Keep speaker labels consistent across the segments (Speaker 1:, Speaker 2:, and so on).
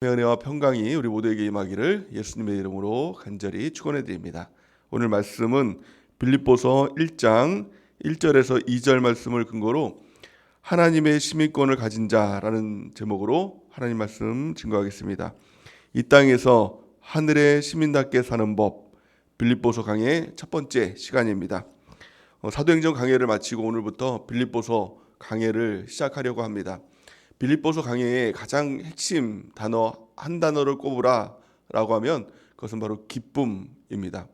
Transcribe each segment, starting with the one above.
Speaker 1: 은혜와 평강이 우리 모두에게 임하기를 예수님의 이름으로 간절히 축원해 드립니다. 오늘 말씀은 빌립보서 1장 1절에서 2절 말씀을 근거로 하나님의 시민권을 가진 자라는 제목으로 하나님 말씀 증거하겠습니다. 이 땅에서 하늘의 시민답게 사는 법, 빌립보서 강의 첫 번째 시간입니다. 사도행전 강해를 마치고 오늘부터 빌립보서 강해를 시작하려고 합니다. 빌립보서 강해의 가장 핵심 단어 한 단어를 꼽으라라고 하면 그것은 바로 기쁨입니다.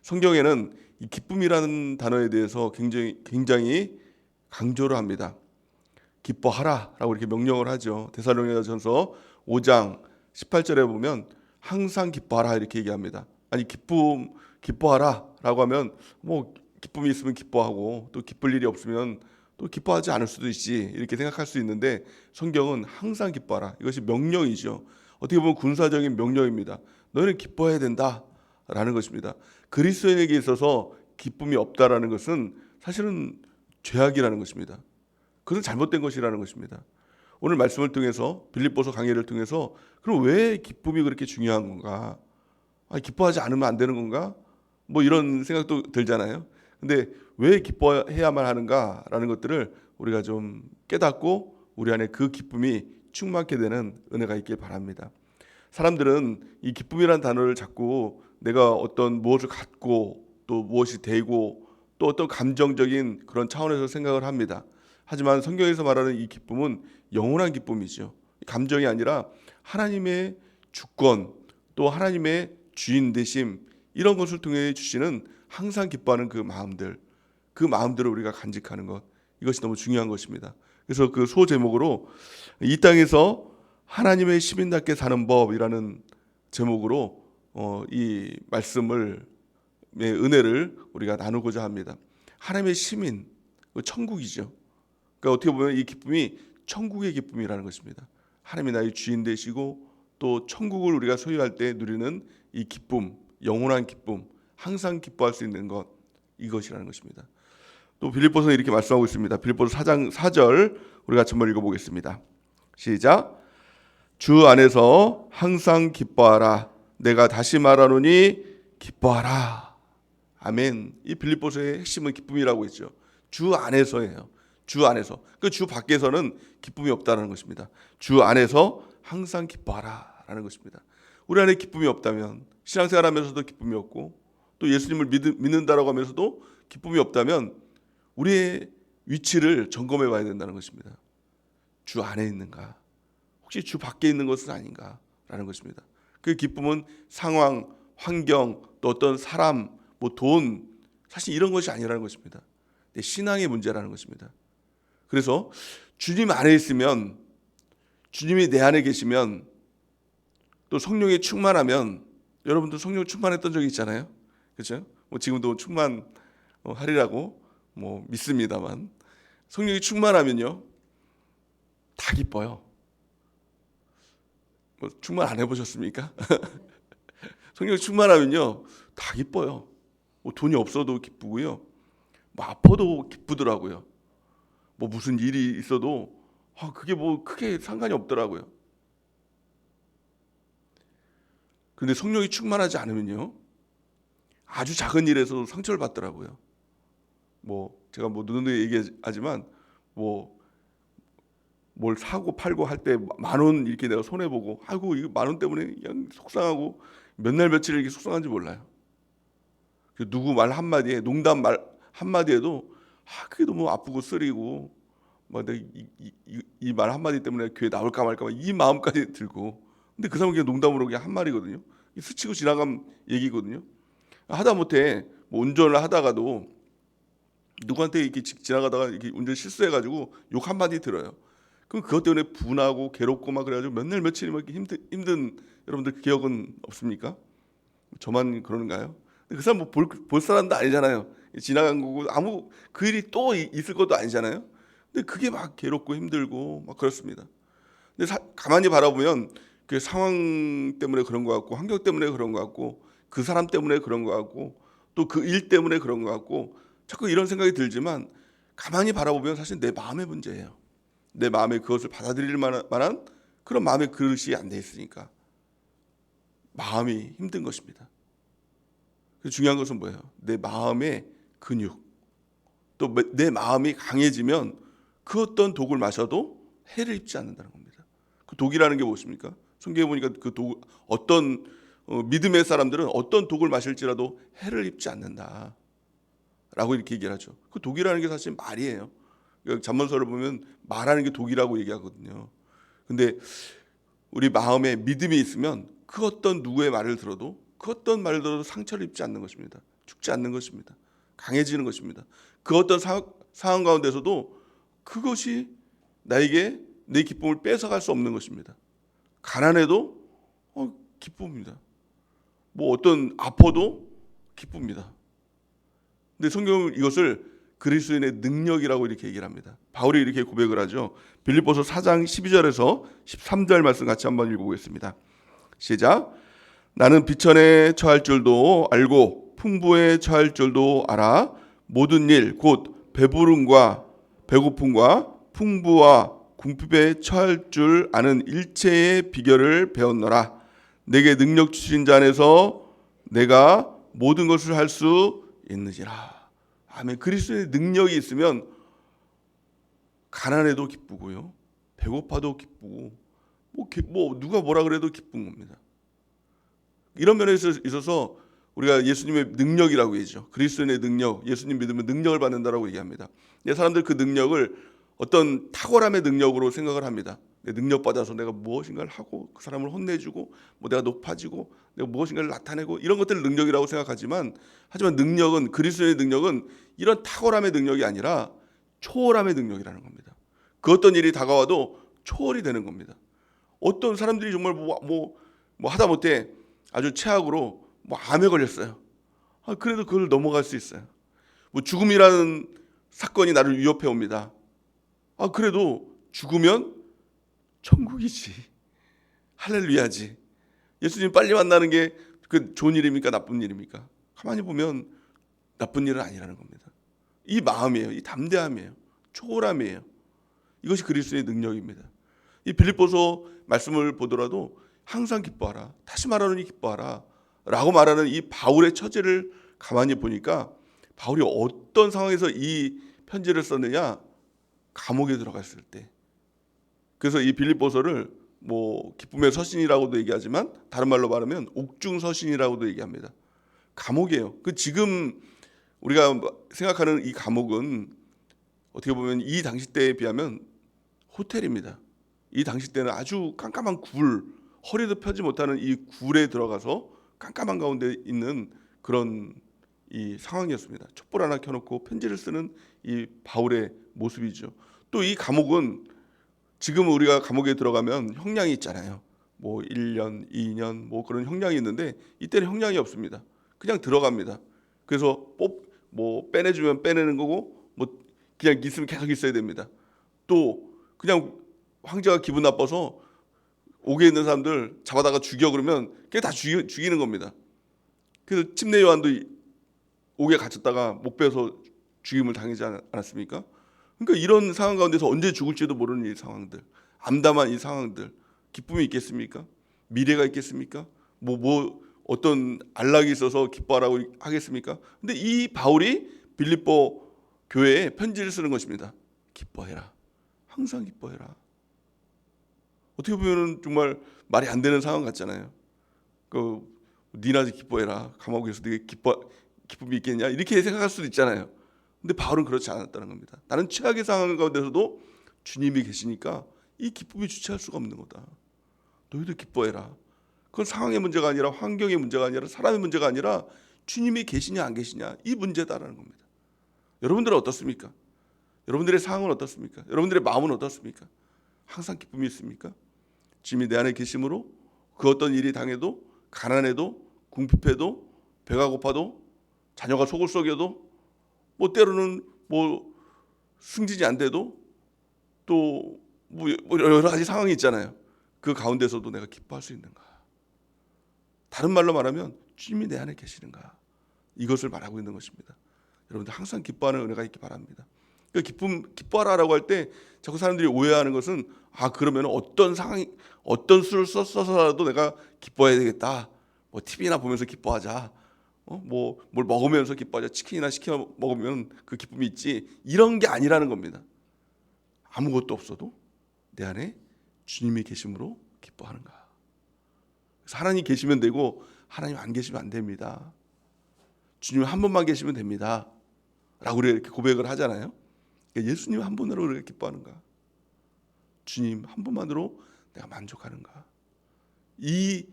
Speaker 1: 성경에는 이 기쁨이라는 단어에 대해서 굉장히 강조를 합니다. 기뻐하라라고 이렇게 명령을 하죠. 데살로니가전서 5장 18절에 보면 항상 기뻐하라 이렇게 얘기합니다. 아니 기뻐하라라고 하면 뭐 기쁨이 있으면 기뻐하고 또 기쁠 일이 없으면 또 기뻐하지 않을 수도 있지 이렇게 생각할 수 있는데 성경은 항상 기뻐하라. 이것이 명령이죠. 어떻게 보면 군사적인 명령입니다. 너희는 기뻐해야 된다라는 것입니다. 그리스도인에게 있어서 기쁨이 없다라는 것은 사실은 죄악이라는 것입니다. 그것은 잘못된 것이라는 것입니다. 오늘 말씀을 통해서 빌립보서 강해를 통해서 그럼 왜 기쁨이 그렇게 중요한 건가? 기뻐하지 않으면 안 되는 건가? 뭐 이런 생각도 들잖아요. 근데 왜 기뻐해야만 하는가라는 것들을 우리가 좀 깨닫고 우리 안에 그 기쁨이 충만케 되는 은혜가 있길 바랍니다. 사람들은 이 기쁨이라는 단어를 자꾸 내가 어떤 무엇을 갖고 또 무엇이 되고 또 어떤 감정적인 그런 차원에서 생각을 합니다. 하지만 성경에서 말하는 이 기쁨은 영원한 기쁨이죠. 감정이 아니라 하나님의 주권 또 하나님의 주인 되심 이런 것을 통해 주시는 항상 기뻐하는 그 마음들을 우리가 간직하는 것 이것이 너무 중요한 것입니다. 그래서 그 소제목으로 이 땅에서 하나님의 시민답게 사는 법이라는 제목으로 이 말씀을 은혜를 우리가 나누고자 합니다. 하나님의 시민, 천국이죠. 그러니까 어떻게 보면 이 기쁨이 천국의 기쁨이라는 것입니다. 하나님이 나의 주인 되시고 또 천국을 우리가 소유할 때 누리는 이 기쁨, 영원한 기쁨, 항상 기뻐할 수 있는 것 이것이라는 것입니다. 또 빌립보서는 이렇게 말씀하고 있습니다. 빌립보서 4장 4절 우리 같이 한번 읽어보겠습니다. 시작. 주 안에서 항상 기뻐하라. 내가 다시 말하노니 기뻐하라. 아멘. 이 빌립보서의 핵심은 기쁨이라고 했죠. 주 안에서예요. 주 안에서. 그 주 밖에서는 기쁨이 없다는 것입니다. 주 안에서 항상 기뻐하라라는 것입니다. 우리 안에 기쁨이 없다면 신앙생활하면서도 기쁨이 없고 또 예수님을 믿는다라고 하면서도 기쁨이 없다면 우리의 위치를 점검해 봐야 된다는 것입니다. 주 안에 있는가? 혹시 주 밖에 있는 것은 아닌가라는 것입니다. 그 기쁨은 상황, 환경, 또 어떤 사람, 뭐 돈, 사실 이런 것이 아니라는 것입니다. 내 신앙의 문제라는 것입니다. 그래서 주님 안에 있으면, 주님이 내 안에 계시면, 또 성령에 충만하면, 여러분도 성령 충만했던 적이 있잖아요. 그렇죠? 뭐 지금도 충만하리라고 뭐 믿습니다만 성령이 충만하면요 다 기뻐요. 뭐 충만 안 해보셨습니까? 성령이 충만하면요 다 기뻐요. 뭐 돈이 없어도 기쁘고요. 뭐 아파도 기쁘더라고요. 뭐 무슨 일이 있어도 그게 뭐 크게 상관이 없더라고요. 그런데 성령이 충만하지 않으면요 아주 작은 일에서도 상처를 받더라고요. 뭐 제가 뭐 누누이 얘기하지만 뭐 뭘 사고 팔고 할 때 10,000원 이렇게 내가 손해 보고 아이고 이거 10,000원 때문에 그냥 속상하고 몇 날 며칠 이렇게 속상한지 몰라요. 누구 말 한마디에 농담 말 한마디에도 그게 너무 아프고 쓰리고 막 내가 이 말 한마디 때문에 교회 나올까 말까 이 마음까지 들고 근데 그 사람은 그냥 농담으로 그냥 한 말이거든요. 스치고 지나간 얘기거든요. 하다못해 뭐 운전을 하다가도 누구한테 이렇게 지나가다가 이렇게 운전 실수해가지고 욕 한마디 들어요. 그럼 그것 때문에 분하고 괴롭고 막 그래가지고 몇 날 며칠 막 힘든 여러분들 기억은 없습니까? 저만 그러는가요? 그 사람 뭐 볼 사람도 아니잖아요. 지나간 거고 아무 그 일이 또 있을 것도 아니잖아요. 근데 그게 막 괴롭고 힘들고 막 그렇습니다. 근데 가만히 바라보면 그 상황 때문에 그런 것 같고 환경 때문에 그런 것 같고 그 사람 때문에 그런 것 같고 또 그 일 때문에 그런 것 같고 자꾸 이런 생각이 들지만 가만히 바라보면 사실 내 마음의 문제예요. 내 마음에 그것을 받아들일 만한 그런 마음의 그릇이 안 돼 있으니까 마음이 힘든 것입니다. 중요한 것은 뭐예요? 내 마음의 근육, 또 내 마음이 강해지면 그 어떤 독을 마셔도 해를 입지 않는다는 겁니다. 그 독이라는 게 무엇입니까? 성경에 보니까 그 독, 어떤 믿음의 사람들은 어떤 독을 마실지라도 해를 입지 않는다 라고 이렇게 얘기를 하죠. 그 독이라는 게 사실 말이에요. 잠언서를 보면 말하는 게 독이라고 얘기하거든요. 근데 우리 마음에 믿음이 있으면 그 어떤 누구의 말을 들어도, 그 어떤 말을 들어도 상처를 입지 않는 것입니다. 죽지 않는 것입니다. 강해지는 것입니다. 그 어떤 상황 가운데서도 그것이 나에게 내 기쁨을 뺏어갈 수 없는 것입니다. 가난해도 기쁩니다. 뭐 어떤 아파도 기쁩니다. 근데 성경은 이것을 그리스도인의 능력이라고 이렇게 얘기를 합니다. 바울이 이렇게 고백을 하죠. 빌립보서 4장 12절에서 13절 말씀 같이 한번 읽어보겠습니다. 시작. 나는 비천에 처할 줄도 알고 풍부에 처할 줄도 알아. 모든 일 곧 배부름과 배고픔과 풍부와 궁핍에 처할 줄 아는 일체의 비결을 배웠노라. 내게 능력 주신 자 안에서 내가 모든 것을 할 수 있느니라. 아멘. 그리스도의 능력이 있으면 가난해도 기쁘고요, 배고파도 기쁘고, 뭐 누가 뭐라 그래도 기쁜 겁니다. 이런 면에 있어서 우리가 예수님의 능력이라고 얘기죠. 그리스도인의 능력, 예수님 믿으면 능력을 받는다라고 얘기합니다. 사람들 그 능력을 어떤 탁월함의 능력으로 생각을 합니다. 내 능력 받아서 내가 무엇인가를 하고 그 사람을 혼내주고 뭐 내가 높아지고 내가 무엇인가를 나타내고 이런 것들을 능력이라고 생각하지만, 하지만 능력은, 그리스도의 능력은 이런 탁월함의 능력이 아니라 초월함의 능력이라는 겁니다. 그 어떤 일이 다가와도 초월이 되는 겁니다. 어떤 사람들이 정말 뭐 하다못해 아주 최악으로 암에 걸렸어요. 그래도 그걸 넘어갈 수 있어요. 죽음이라는 사건이 나를 위협해 옵니다. 그래도 죽으면 천국이지, 할렐루야지. 예수님 빨리 만나는 게 그 좋은 일입니까, 나쁜 일입니까? 가만히 보면 나쁜 일은 아니라는 겁니다. 이 마음이에요. 이 담대함이에요. 초월함이에요. 이것이 그리스도의 능력입니다. 이 빌립보서 말씀을 보더라도 항상 기뻐하라, 다시 말하노니 기뻐하라 라고 말하는 이 바울의 처지를 가만히 보니까, 바울이 어떤 상황에서 이 편지를 썼느냐, 감옥에 들어갔을 때. 그래서 이 빌립보서를 기쁨의 서신이라고도 얘기하지만 다른 말로 말하면 옥중 서신이라고도 얘기합니다. 감옥이에요. 지금 우리가 생각하는 이 감옥은 어떻게 보면 이 당시 때에 비하면 호텔입니다. 이 당시 때는 아주 깜깜한 굴, 허리도 펴지 못하는 이 굴에 들어가서 깜깜한 가운데 있는 그런 이 상황이었습니다. 촛불 하나 켜놓고 편지를 쓰는 이 바울의 모습이죠. 또 이 감옥은 지금 우리가 감옥에 들어가면 형량이 있잖아요. 1년, 2년 그런 형량이 있는데, 이때는 형량이 없습니다. 그냥 들어갑니다. 그래서 빼내주면 빼내는 거고, 그냥 있으면 계속 있어야 됩니다. 또 그냥 황제가 기분 나빠서 옥에 있는 사람들 잡아다가 죽여 그러면 그냥 다 죽이는 겁니다. 그래서 침례 요한도 옥에 갇혔다가 목 베어서 죽임을 당하지 않았습니까? 그러니까 이런 상황 가운데서 언제 죽을지도 모르는 이 상황들, 암담한 이 상황들, 기쁨이 있겠습니까? 미래가 있겠습니까? 어떤 안락이 있어서 기뻐하라고 하겠습니까? 근데 이 바울이 빌립보 교회에 편지를 쓰는 것입니다. 기뻐해라. 항상 기뻐해라. 어떻게 보면 정말 말이 안 되는 상황 같잖아요. 니나 기뻐해라. 감옥에서 네가 기쁨이 있겠냐? 이렇게 생각할 수도 있잖아요. 근데 바울은 그렇지 않았다는 겁니다. 나는 최악의 상황 가운데서도 주님이 계시니까 이 기쁨이 주체할 수가 없는 거다. 너희도 기뻐해라. 그건 상황의 문제가 아니라, 환경의 문제가 아니라, 사람의 문제가 아니라 주님이 계시냐 안 계시냐, 이 문제다라는 겁니다. 여러분들은 어떻습니까? 여러분들의 상황은 어떻습니까? 여러분들의 마음은 어떻습니까? 항상 기쁨이 있습니까? 주님이 내 안에 계심으로 그 어떤 일이 당해도, 가난해도, 궁핍해도, 배가 고파도, 자녀가 속을 썩여도, 때로는 승진이 안 돼도, 또 여러 가지 상황이 있잖아요. 그 가운데서도 내가 기뻐할 수 있는가? 다른 말로 말하면 주님이 내 안에 계시는가? 이것을 말하고 있는 것입니다. 여러분들 항상 기뻐하는 은혜가 있기 바랍니다. 그러니까 기뻐하라라고 할 때 자꾸 사람들이 오해하는 것은 그러면 어떤 상황, 어떤 수를 써서라도 내가 기뻐해야 되겠다. 뭐 TV나 보면서 기뻐하자. 뭐 뭘 먹으면서 기뻐하자. 치킨이나 시켜 먹으면 그 기쁨이 있지. 이런 게 아니라는 겁니다. 아무것도 없어도 내 안에 주님이 계심으로 기뻐하는가. 그래서 하나님 계시면 되고 하나님 안 계시면 안 됩니다. 주님 한 분만 계시면 됩니다. 라고 우리가 이렇게 고백을 하잖아요. 그러니까 예수님 한 분으로 우리가 기뻐하는가. 주님 한 분만으로 내가 만족하는가. 이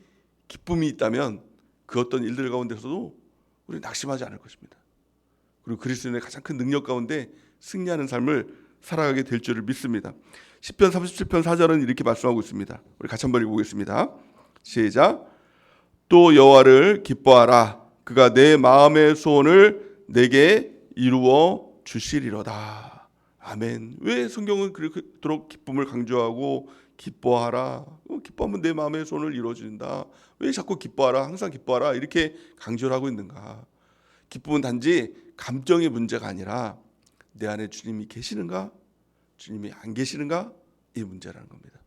Speaker 1: 기쁨이 있다면 그 어떤 일들 가운데서도 우리는 낙심하지 않을 것입니다. 그리고 그리스도인의 가장 큰 능력 가운데 승리하는 삶을 살아가게 될 줄을 믿습니다. 시편 37편 4절은 이렇게 말씀하고 있습니다. 우리 같이 한번 읽어보겠습니다. 시작. 또 여호와를 기뻐하라. 그가 내 마음의 소원을 내게 이루어 주시리로다. 아멘. 왜 성경은 그렇게 기쁨을 강조하고 기뻐하라. 기뻐하면 내 마음의 소원을 이루어준다. 왜 자꾸 기뻐하라, 항상 기뻐하라 이렇게 강조를 하고 있는가. 기쁨은 단지 감정의 문제가 아니라 내 안에 주님이 계시는가, 주님이 안 계시는가, 이 문제라는 겁니다.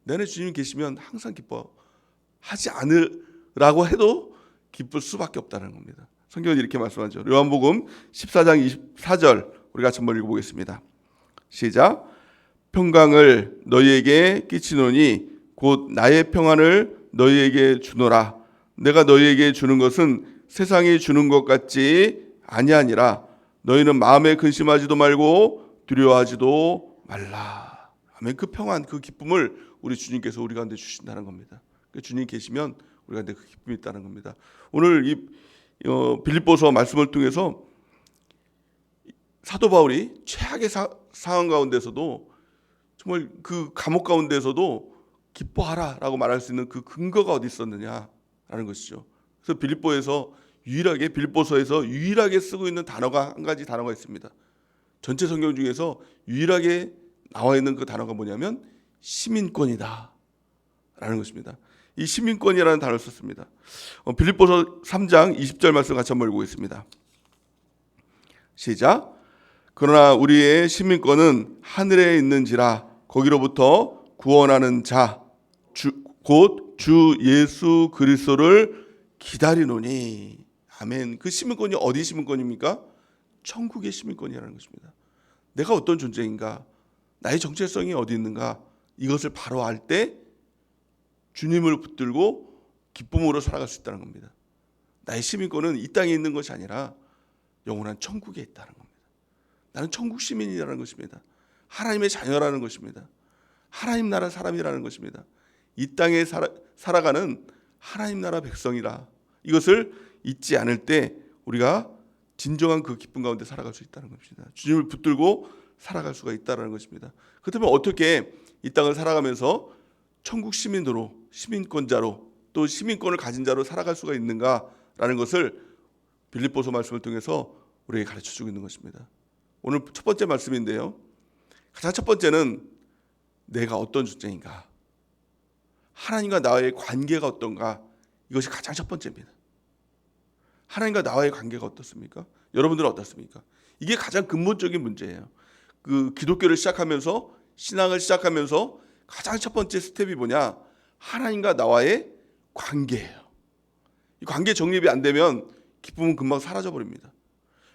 Speaker 1: 내 안에 주님이 계시면 항상 기뻐하지 않으라고 해도 기쁠 수밖에 없다는 겁니다. 성경은 이렇게 말씀하죠. 요한복음 14장 24절 우리 같이 한번 읽어보겠습니다. 시작. 평강을 너희에게 끼치노니 곧 나의 평안을 너희에게 주노라. 내가 너희에게 주는 것은 세상이 주는 것 같지 아니하니라. 너희는 마음에 근심하지도 말고 두려워하지도 말라. 아멘. 그 평안, 그 기쁨을 우리 주님께서 우리 가운데 주신다는 겁니다. 주님 계시면 우리 가운데 그 기쁨이 있다는 겁니다. 오늘 이 빌립보서 말씀을 통해서 사도 바울이 최악의 상황 가운데서도 정말 그 감옥 가운데서도 기뻐하라라고 말할 수 있는 그 근거가 어디 있었느냐라는 것이죠. 그래서 빌립보서에서 유일하게 쓰고 있는 단어가 한 가지 단어가 있습니다. 전체 성경 중에서 유일하게 나와 있는 그 단어가 뭐냐면 시민권이다 라는 것입니다. 이 시민권이라는 단어를 썼습니다. 빌립보서 3장 20절 말씀 같이 한번 읽어보겠습니다. 시작. 그러나 우리의 시민권은 하늘에 있는지라 거기로부터 구원하는 자 곧 주 예수 그리스도를 기다리노니. 아멘. 그 시민권이 어디 시민권입니까? 천국의 시민권이라는 것입니다. 내가 어떤 존재인가, 나의 정체성이 어디 있는가, 이것을 바로 알 때 주님을 붙들고 기쁨으로 살아갈 수 있다는 겁니다. 나의 시민권은 이 땅에 있는 것이 아니라 영원한 천국에 있다는 겁니다. 나는 천국 시민이라는 것입니다. 하나님의 자녀라는 것입니다. 하나님 나라 사람이라는 것입니다. 이 땅에 살아가는 하나님 나라 백성이라. 이것을 잊지 않을 때 우리가 진정한 그 기쁨 가운데 살아갈 수 있다는 것입니다. 주님을 붙들고 살아갈 수가 있다는 것입니다. 그렇다면 어떻게 이 땅을 살아가면서 천국 시민으로, 시민권자로, 또 시민권을 가진 자로 살아갈 수가 있는가라는 것을 빌립보서 말씀을 통해서 우리에게 가르쳐주고 있는 것입니다. 오늘 첫 번째 말씀인데요. 가장 첫 번째는 내가 어떤 존재인가, 하나님과 나의 관계가 어떤가, 이것이 가장 첫 번째입니다. 하나님과 나와의 관계가 어떻습니까? 여러분들은 어떻습니까? 이게 가장 근본적인 문제예요. 그 기독교를 시작하면서, 신앙을 시작하면서 가장 첫 번째 스텝이 뭐냐? 하나님과 나와의 관계예요. 이 관계 정립이 안 되면 기쁨은 금방 사라져 버립니다.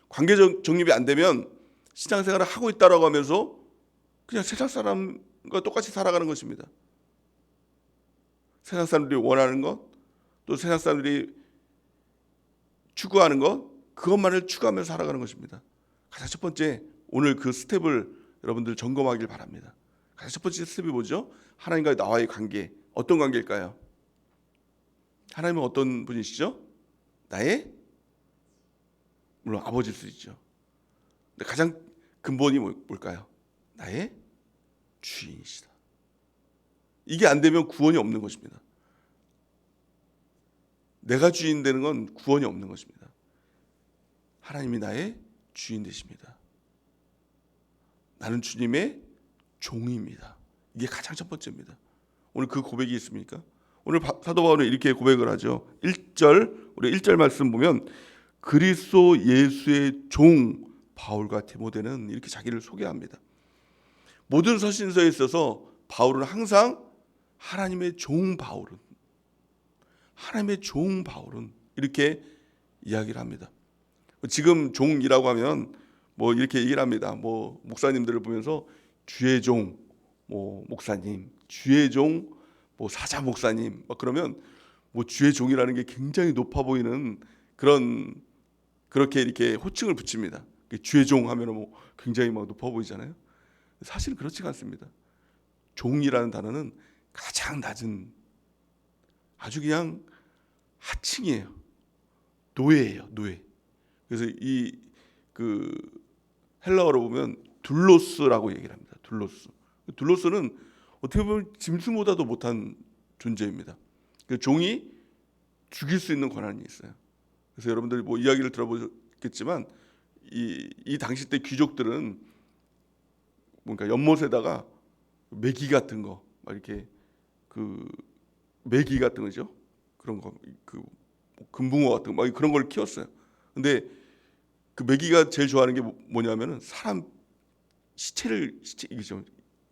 Speaker 1: 관계 정립이 안 되면 신앙생활을 하고 있다라고 하면서 그냥 세상 사람과 똑같이 살아가는 것입니다. 세상 사람들이 원하는 것, 또 세상 사람들이 추구하는 것, 그것만을 추구하면서 살아가는 것입니다. 가장 첫 번째, 오늘 그 스텝을 여러분들 점검하길 바랍니다. 가장 첫 번째 스텝이 뭐죠? 하나님과 나와의 관계. 어떤 관계일까요? 하나님은 어떤 분이시죠? 나의, 물론 아버지일 수 있죠. 근데 가장 근본이 뭘까요? 나의 주인이시다. 이게 안 되면 구원이 없는 것입니다. 내가 주인 되는 건 구원이 없는 것입니다. 하나님이 나의 주인 되십니다. 나는 주님의 종입니다. 이게 가장 첫 번째입니다. 오늘 그 고백이 있습니까? 오늘 사도 바울은 이렇게 고백을 하죠. 1절, 우리 1절 말씀 보면 그리스도 예수의 종 바울과 디모데는 이렇게 자기를 소개합니다. 모든 서신서에 있어서 바울은 항상 하나님의 종 바울은 이렇게 이야기를 합니다. 지금 종이라고 하면 뭐 이렇게 얘기를 합니다. 뭐 목사님들을 보면서 주의 종, 뭐 목사님, 주의 종, 뭐 사자 목사님, 막 그러면 뭐 주의 종이라는 게 굉장히 높아 보이는 그렇게 이렇게 호칭을 붙입니다. 주의 종 하면은 뭐 굉장히 막 높아 보이잖아요. 사실은 그렇지가 않습니다. 종이라는 단어는 가장 낮은 아주 그냥 하층이에요. 노예예요, 노예. 그래서 이 그 헬라어로 보면 둘로스라고 얘기를 합니다. 둘로스는 어떻게 보면 짐승보다도 못한 존재입니다. 그 종이 죽일 수 있는 권한이 있어요. 그래서 여러분들이 뭐 이야기를 들어보셨겠지만 이 당시 때 귀족들은 뭔가 연못에다가 메기 같은 거, 막 이렇게 그 메기 같은 거죠. 그런 거, 그 금붕어 같은 거, 막 그런 걸 키웠어요. 근데 그 메기가 제일 좋아하는 게 뭐냐면은 사람 이죠.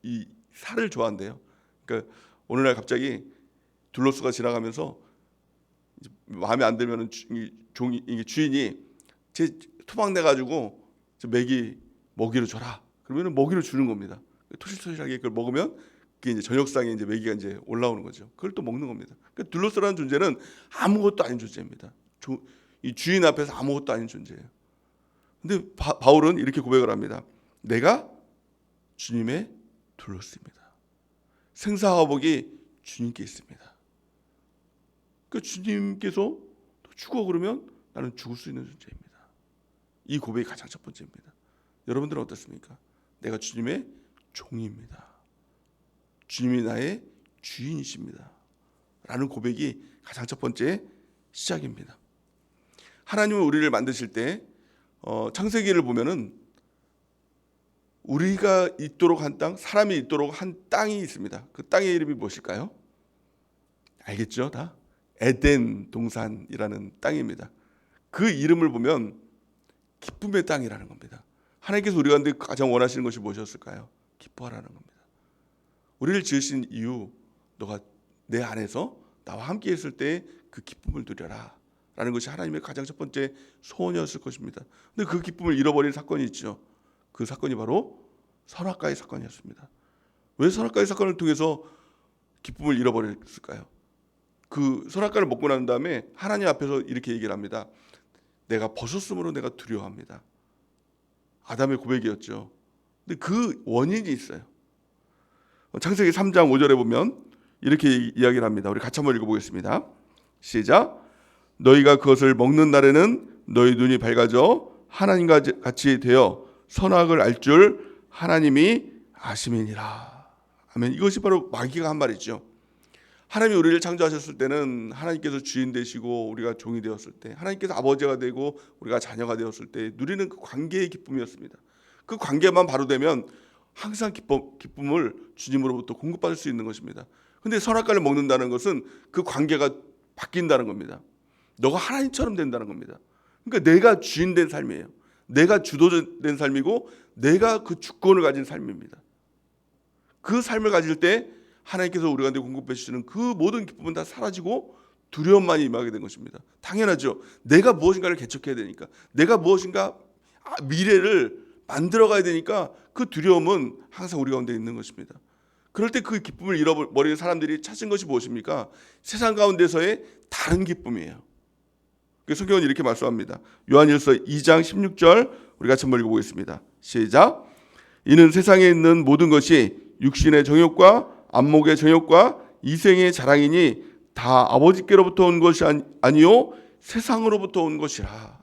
Speaker 1: 이 살을 좋아한대요. 그러니까 어느 날 갑자기 둘로스가 지나가면서 마음에 안 들면은 주인이 제 토막 내 가지고 메기 먹이로 줘라. 그러면은 먹이로 주는 겁니다. 토실토실하게 그걸 먹으면 그게 이제 저녁상에 이제 메기가 이제 올라오는 거죠. 그걸 또 먹는 겁니다. 그러니까 둘로스라는 존재는 아무것도 아닌 존재입니다. 이 주인 앞에서 아무것도 아닌 존재예요. 근데 바울은 이렇게 고백을 합니다. 내가 주님의 둘로스입니다. 생사와 복이 주님께 있습니다. 그 주님께서 죽어 그러면 나는 죽을 수 있는 존재입니다. 이 고백이 가장 첫 번째입니다. 여러분들은 어떻습니까? 내가 주님의 종입니다. 주님이 나의 주인이십니다. 라는 고백이 가장 첫 번째 시작입니다. 하나님은 우리를 만드실 때 창세기를 보면은 우리가 있도록 한 땅, 사람이 있도록 한 땅이 있습니다. 그 땅의 이름이 무엇일까요? 알겠죠? 다 에덴 동산이라는 땅입니다. 그 이름을 보면 기쁨의 땅이라는 겁니다. 하나님께서 우리 가운데 가장 원하시는 것이 무엇이었을까요? 기뻐하라는 겁니다. 우리를 지으신 이유, 너가 내 안에서 나와 함께 있을 때 그 기쁨을 누려라 라는 것이 하나님의 가장 첫 번째 소원이었을 것입니다. 근데 그 기쁨을 잃어버린 사건이 있죠. 그 사건이 바로 선악과의 사건이었습니다. 왜 선악과의 사건을 통해서 기쁨을 잃어버렸을까요? 그 선악과를 먹고 난 다음에 하나님 앞에서 이렇게 얘기를 합니다. 내가 벗었으므로 내가 두려워합니다. 아담의 고백이었죠. 근데 그 원인이 있어요. 창세기 3장 5절에 보면 이렇게 이야기를 합니다. 우리 같이 한번 읽어보겠습니다. 시작. 너희가 그것을 먹는 날에는 너희 눈이 밝아져 하나님과 같이 되어 선악을 알 줄 하나님이 아심이니라. 아멘. 이것이 바로 마귀가 한 말이죠. 하나님이 우리를 창조하셨을 때는 하나님께서 주인 되시고 우리가 종이 되었을 때, 하나님께서 아버지가 되고 우리가 자녀가 되었을 때 누리는 그 관계의 기쁨이었습니다. 그 관계만 바로 되면 항상 기쁨을 주님으로부터 공급받을 수 있는 것입니다. 근데 선악과를 먹는다는 것은 그 관계가 바뀐다는 겁니다. 너가 하나님처럼 된다는 겁니다. 그러니까 내가 주인 된 삶이에요. 내가 주도된 삶이고 내가 그 주권을 가진 삶입니다. 그 삶을 가질 때 하나님께서 우리 가운데 공급해 주시는 그 모든 기쁨은 다 사라지고 두려움만이 임하게 된 것입니다. 당연하죠. 내가 무엇인가를 개척해야 되니까, 내가 무엇인가 미래를 만들어가야 되니까 그 두려움은 항상 우리 가운데 있는 것입니다. 그럴 때 그 기쁨을 잃어버리는 사람들이 찾은 것이 무엇입니까? 세상 가운데서의 다른 기쁨이에요. 성경은 이렇게 말씀합니다. 요한일서 2장 16절 우리 같이 한번 읽어보겠습니다. 시작. 이는 세상에 있는 모든 것이 육신의 정욕과 안목의 정욕과 이생의 자랑이니 다 아버지께로부터 온 것이 아니요 세상으로부터 온 것이라.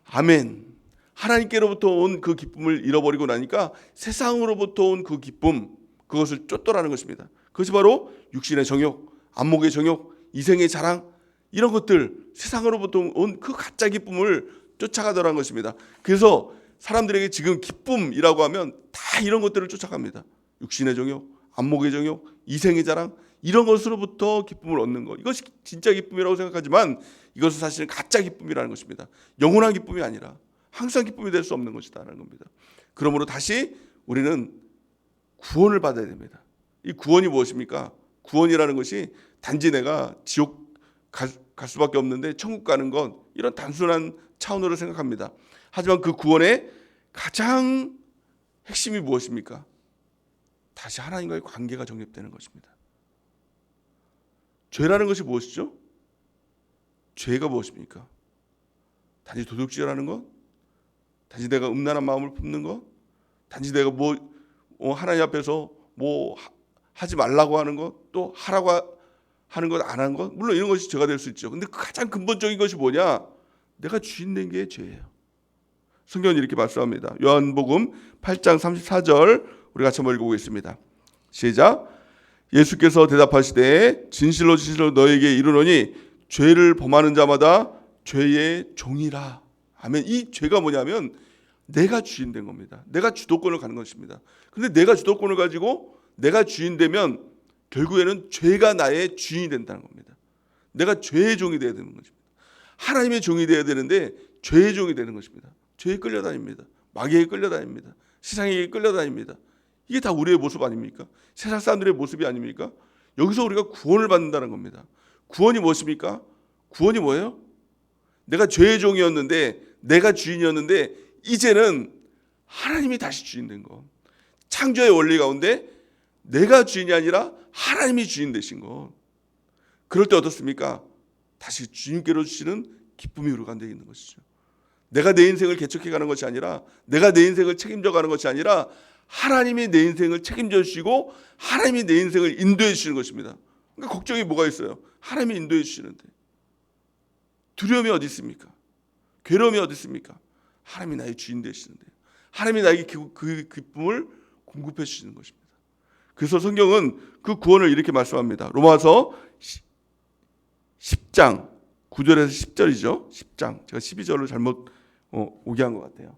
Speaker 1: 아멘. 하나님께로부터 온 그 기쁨을 잃어버리고 나니까 세상으로부터 온 그 기쁨, 그것을 쫓더라는 것입니다. 그것이 바로 육신의 정욕, 안목의 정욕, 이생의 자랑, 이런 것들, 세상으로부터 온 그 가짜 기쁨을 쫓아가더라는 것입니다. 그래서 사람들에게 지금 기쁨이라고 하면 다 이런 것들을 쫓아갑니다. 육신의 정욕, 안목의 정욕, 이생의 자랑, 이런 것으로부터 기쁨을 얻는 것, 이것이 진짜 기쁨이라고 생각하지만 이것은 사실은 가짜 기쁨이라는 것입니다. 영원한 기쁨이 아니라 항상 기쁨이 될 수 없는 것이다라는 겁니다. 그러므로 다시 우리는 구원을 받아야 됩니다. 이 구원이 무엇입니까? 구원이라는 것이 단지 내가 지옥 갈 수밖에 없는데 천국 가는 건 이런 단순한 차원으로 생각합니다. 하지만 그 구원의 가장 핵심이 무엇입니까? 다시 하나님과의 관계가 정립되는 것입니다. 죄라는 것이 무엇이죠? 죄가 무엇입니까? 단지 도둑질하는 것? 단지 내가 음란한 마음을 품는 것? 단지 내가 하나님 앞에서 하지 말라고 하는 것? 또 하라고 하는 것 안 하는 것? 물론 이런 것이 죄가 될 수 있죠. 근데 가장 근본적인 것이 뭐냐? 내가 주인 된 게 죄예요. 성경은 이렇게 말씀합니다. 요한복음 8장 34절 우리 같이 한번 읽어보겠습니다. 시작. 예수께서 대답하시되 진실로 진실로 너에게 이르노니 죄를 범하는 자마다 죄의 종이라. 아멘. 이 죄가 뭐냐면 내가 주인 된 겁니다. 내가 주도권을 갖는 것입니다. 그런데 내가 주도권을 가지고 내가 주인 되면 결국에는 죄가 나의 주인이 된다는 겁니다. 내가 죄의 종이 되어야 되는 것입니다. 하나님의 종이 되어야 되는데 죄의 종이 되는 것입니다. 죄에 끌려다닙니다. 마귀에게 끌려다닙니다. 세상에게 끌려다닙니다. 이게 다 우리의 모습 아닙니까? 세상 사람들의 모습이 아닙니까? 여기서 우리가 구원을 받는다는 겁니다. 구원이 무엇입니까? 구원이 뭐예요? 내가 죄의 종이었는데, 내가 주인이었는데 이제는 하나님이 다시 주인 된 것. 창조의 원리 가운데 내가 주인이 아니라 하나님이 주인 되신 것. 그럴 때 어떻습니까? 다시 주님께로 주시는 기쁨이 우리 가운데 있는 것이죠. 내가 내 인생을 개척해가는 것이 아니라, 내가 내 인생을 책임져가는 것이 아니라 하나님이 내 인생을 책임져 주시고 하나님이 내 인생을 인도해 주시는 것입니다. 그러니까 걱정이 뭐가 있어요? 하나님이 인도해 주시는데 두려움이 어디 있습니까? 괴로움이 어디 있습니까? 하나님이 나의 주인 되시는데 하나님이 나에게 그 기쁨을 공급해 주시는 것입니다. 그래서 성경은 그 구원을 이렇게 말씀합니다. 로마서 10장 9절에서 10절이죠. 10장. 제가 12절로 잘못 오게 한 것 같아요.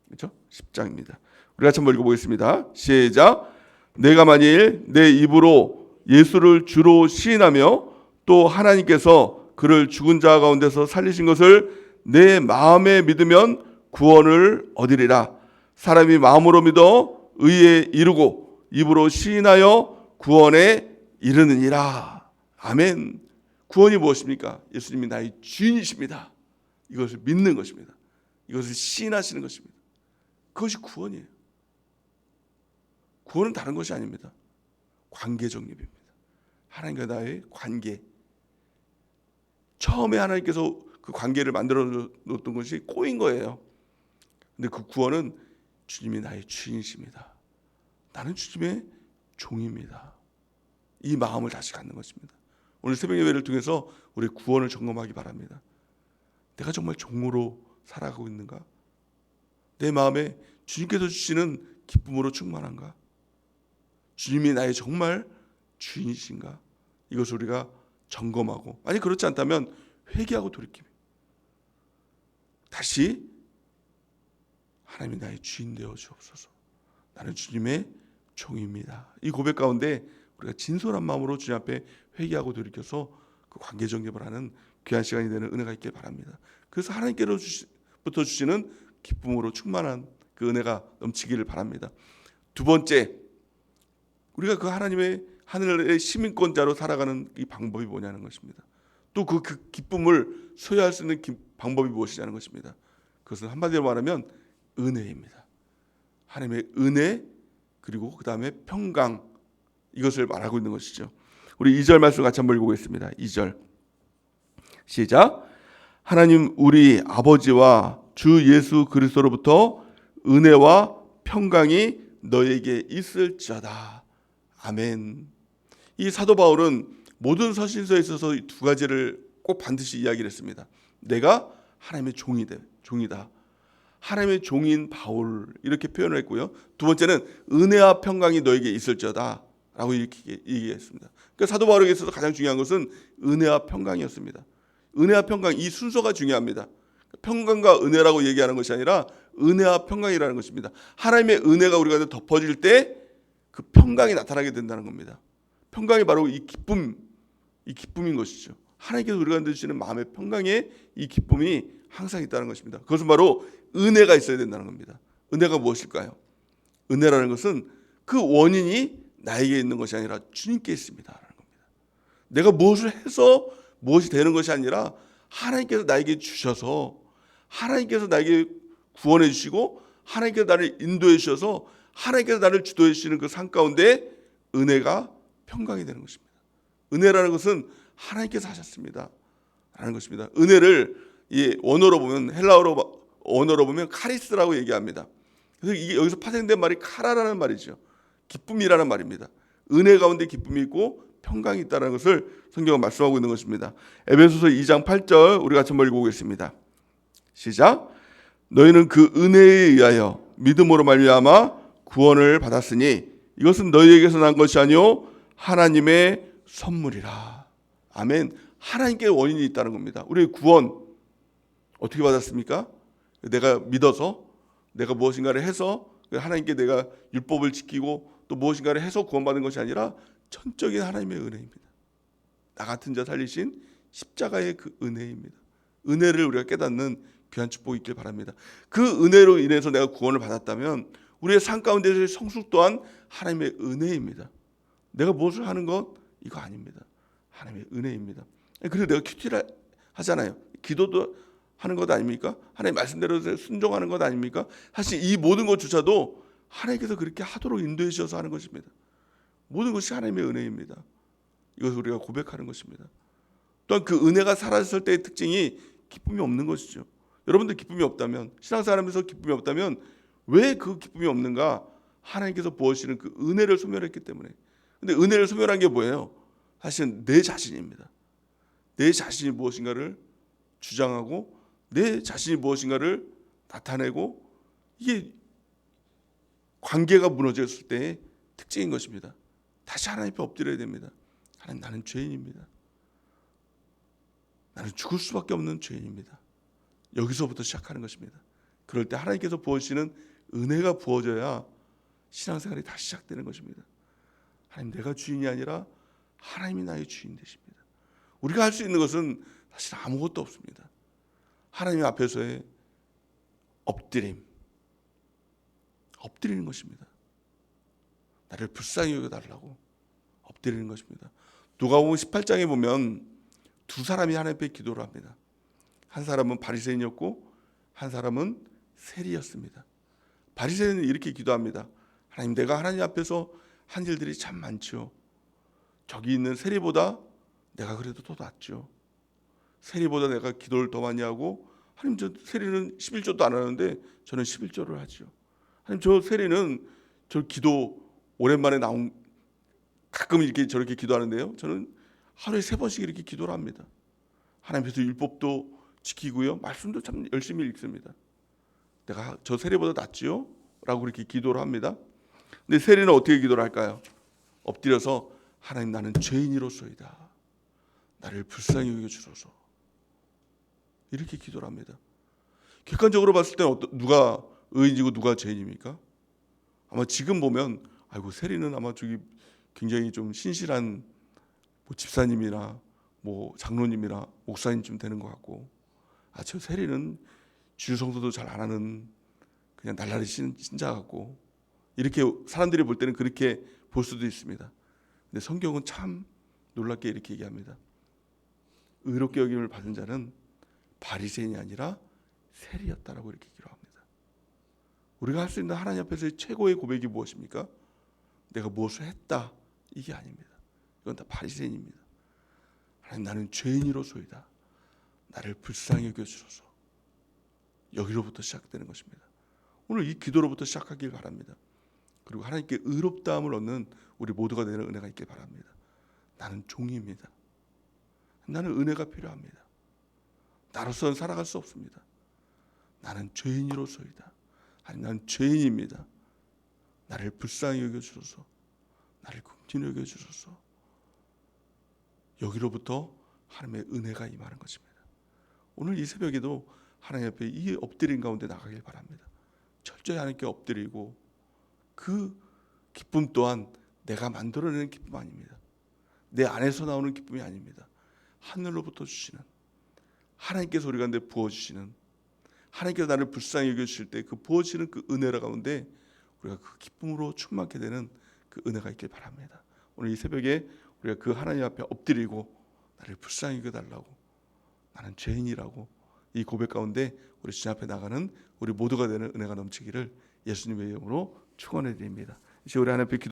Speaker 1: 그렇죠? 10장입니다. 우리 같이 한번 읽어보겠습니다. 시작. 내가 만일 내 입으로 예수를 주로 시인하며 또 하나님께서 그를 죽은 자 가운데서 살리신 것을 내 마음에 믿으면 구원을 얻으리라. 사람이 마음으로 믿어 의에 이르고 입으로 시인하여 구원에 이르느니라. 아멘. 구원이 무엇입니까? 예수님이 나의 주인이십니다. 이것을 믿는 것입니다. 이것을 시인하시는 것입니다. 그것이 구원이에요. 구원은 다른 것이 아닙니다. 관계 정립입니다. 하나님과 나의 관계. 처음에 하나님께서 그 관계를 만들어 놓았던 것이 꼬인 거예요. 근데 그 구원은 주님이 나의 주인이십니다. 나는 주님의 종입니다. 이 마음을 다시 갖는 것입니다. 오늘 새벽 예배를 통해서 우리 구원을 점검하기 바랍니다. 내가 정말 종으로 살아가고 있는가? 내 마음에 주님께서 주시는 기쁨으로 충만한가? 주님이 나의 정말 주인이신가? 이것을 우리가 점검하고, 아니 그렇지 않다면 회개하고 돌이킵니다. 다시 하나님이 나의 주인 되어 주옵소서. 나는 주님의 종입니다. 이 고백 가운데 우리가 진솔한 마음으로 주님 앞에 회개하고 돌이켜서 그 관계 정립을 하는 귀한 시간이 되는 은혜가 있길 바랍니다. 그래서 하나님께로부터 주시는 기쁨으로 충만한 그 은혜가 넘치기를 바랍니다. 두 번째, 우리가 그 하나님의 하늘의 시민권자로 살아가는 이 방법이 뭐냐는 것입니다. 또 그 기쁨을 소유할 수 있는 방법이 무엇이냐는 것입니다. 그것은 한마디로 말하면 은혜입니다. 하나님의 은혜, 그리고 그 다음에 평강, 이것을 말하고 있는 것이죠. 우리 2절 말씀 같이 한번 읽어보겠습니다. 2절 시작. 하나님 우리 아버지와 주 예수 그리스도로부터 은혜와 평강이 너에게 있을지어다. 아멘. 이 사도 바울은 모든 서신서에 있어서 이 두 가지를 꼭 반드시 이야기를 했습니다. 내가 하나님의 종이다. 하나님의 종인 바울, 이렇게 표현을 했고요. 두 번째는 은혜와 평강이 너에게 있을지어다 라고 이렇게 얘기했습니다. 그러니까 사도 바울에게 있어서 가장 중요한 것은 은혜와 평강이었습니다. 은혜와 평강, 이 순서가 중요합니다. 평강과 은혜라고 얘기하는 것이 아니라 은혜와 평강이라는 것입니다. 하나님의 은혜가 우리가 덮어질 때 그 평강이 나타나게 된다는 겁니다. 평강이 바로 이 기쁨인 것이죠. 하나님께서 우리가 주시는 마음의 평강의 이 기쁨이 항상 있다는 것입니다. 그것은 바로 은혜가 있어야 된다는 겁니다. 은혜가 무엇일까요? 은혜라는 것은 그 원인이 나에게 있는 것이 아니라 주님께 있습니다라는 겁니다. 내가 무엇을 해서 무엇이 되는 것이 아니라 하나님께서 나에게 주셔서, 하나님께서 나에게 구원해 주시고, 하나님께서 나를 인도해 주셔서, 하나님께서 나를 주도해 주시는 그 삶 가운데 은혜가 평강이 되는 것입니다. 은혜라는 것은 하나님께서 하셨습니다 라는 것입니다. 은혜를 이 원어로 보면, 헬라어로 언어로 보면 카리스라고 얘기합니다. 그래서 이게 여기서 파생된 말이 카라라는 말이죠. 기쁨이라는 말입니다. 은혜 가운데 기쁨이 있고 평강이 있다는 것을 성경은 말씀하고 있는 것입니다. 에베소서 2장 8절 우리 같이 한번 읽어보겠습니다. 시작. 너희는 그 은혜에 의하여 믿음으로 말미암아 구원을 받았으니 이것은 너희에게서 난 것이 아니요 하나님의 선물이라. 아멘. 하나님께 원인이 있다는 겁니다. 우리의 구원 어떻게 받았습니까? 내가 믿어서, 내가 무엇인가를 해서, 하나님께 내가 율법을 지키고 또 무엇인가를 해서 구원받은 것이 아니라 전적인 하나님의 은혜입니다. 나 같은 자 살리신 십자가의 그 은혜입니다. 은혜를 우리가 깨닫는 귀한 축복이 있길 바랍니다. 그 은혜로 인해서 내가 구원을 받았다면 우리의 삶 가운데서의 성숙 또한 하나님의 은혜입니다. 내가 무엇을 하는 것 이거 아닙니다. 하나님의 은혜입니다. 그래서 내가 큐티를 하잖아요. 기도도 하는 것 아닙니까? 하나님 말씀대로 순종하는 것 아닙니까? 사실 이 모든 것조차도 하나님께서 그렇게 하도록 인도해 주셔서 하는 것입니다. 모든 것이 하나님의 은혜입니다. 이것을 우리가 고백하는 것입니다. 또한 그 은혜가 사라졌을 때의 특징이 기쁨이 없는 것이죠. 여러분들 기쁨이 없다면, 신앙생활하면서 기쁨이 없다면 왜 그 기쁨이 없는가? 하나님께서 부어주시는 그 은혜를 소멸했기 때문에. 근데 은혜를 소멸한 게 뭐예요? 사실은 내 자신입니다. 내 자신이 무엇인가를 주장하고 내 자신이 무엇인가를 나타내고, 이게 관계가 무너졌을 때의 특징인 것입니다. 다시 하나님 앞에 엎드려야 됩니다. 하나님, 나는 죄인입니다. 나는 죽을 수밖에 없는 죄인입니다. 여기서부터 시작하는 것입니다. 그럴 때 하나님께서 부어주시는 은혜가 부어져야 신앙생활이 다시 시작되는 것입니다. 하나님, 내가 주인이 아니라 하나님이 나의 주인 되십니다. 우리가 할 수 있는 것은 사실 아무것도 없습니다. 하나님 앞에서의 엎드리는 것입니다. 나를 불쌍히 여겨달라고 엎드리는 것입니다. 누가복음 18장에 보면 두 사람이 하나님 앞에 기도를 합니다. 한 사람은 바리새인이었고 한 사람은 세리였습니다. 바리새인은 이렇게 기도합니다. 하나님, 내가 하나님 앞에서 한 일들이 참 많죠. 저기 있는 세리보다 내가 그래도 더 낫죠. 세리보다 내가 기도를 더 많이 하고, 하나님, 저 세리는 11조도 안 하는데 저는 11조를 하죠. 하나님, 저 세리는 저 기도 오랜만에 나온, 가끔 이렇게 저렇게 기도하는데요, 저는 하루에 3번씩 이렇게 기도를 합니다. 하나님께서 율법도 지키고요, 말씀도 참 열심히 읽습니다. 내가 저 세리보다 낫지요? 라고 그렇게 기도를 합니다. 근데 세리는 어떻게 기도를 할까요? 엎드려서 하나님, 나는 죄인이로소이다. 나를 불쌍히 여겨주소서. 이렇게 기도를 합니다. 객관적으로 봤을 때는 누가 의인이고 누가 죄인입니까? 아마 지금 보면 아이고, 세리는 아마 저기 굉장히 좀 신실한 뭐 집사님이나 뭐 장로님이나 목사님쯤 되는 것 같고, 저 세리는 주일 성도도 잘 안 하는 그냥 날라리 신자 같고, 이렇게 사람들이 볼 때는 그렇게 볼 수도 있습니다. 근데 성경은 참 놀랍게 이렇게 얘기합니다. 의롭게 여김을 받은 자는 바리새인이 아니라 세리였다라고 이렇게 기록합니다. 우리가 할 수 있는 하나님 앞에서의 최고의 고백이 무엇입니까? 내가 무엇을 했다, 이게 아닙니다. 이건 다 바리새인입니다. 하나님, 나는 죄인이로소이다. 나를 불쌍히 여겨주소서. 여기로부터 시작되는 것입니다. 오늘 이 기도로부터 시작하길 바랍니다. 그리고 하나님께 의롭다함을 얻는 우리 모두가 되는 은혜가 있길 바랍니다. 나는 종입니다. 나는 은혜가 필요합니다. 나로서는 살아갈 수 없습니다. 나는 죄인이로소이다. 아니, 나는 죄인입니다. 나를 불쌍히 여겨주소서. 나를 긍휼히 여겨주소서. 여기로부터 하나님의 은혜가 임하는 것입니다. 오늘 이 새벽에도 하나님 앞에 이 엎드림 가운데 나가길 바랍니다. 철저히 하나님께 엎드리고, 그 기쁨 또한 내가 만들어내는 기쁨 아닙니다. 내 안에서 나오는 기쁨이 아닙니다. 하늘로부터 주시는, 하나님께서 우리 가운데 부어주시는 하나님께서 나를 불쌍히 여겨주실 때 그 부어지는 그 은혜라 가운데 우리가 그 기쁨으로 충만케 되는 그 은혜가 있길 바랍니다. 오늘 이 새벽에 우리가 그 하나님 앞에 엎드리고 나를 불쌍히 여겨달라고, 나는 죄인이라고 이 고백 가운데 우리 주님 앞에 나가는 우리 모두가 되는 은혜가 넘치기를 예수님의 이름으로 축원해 드립니다. 이제 우리 하나님께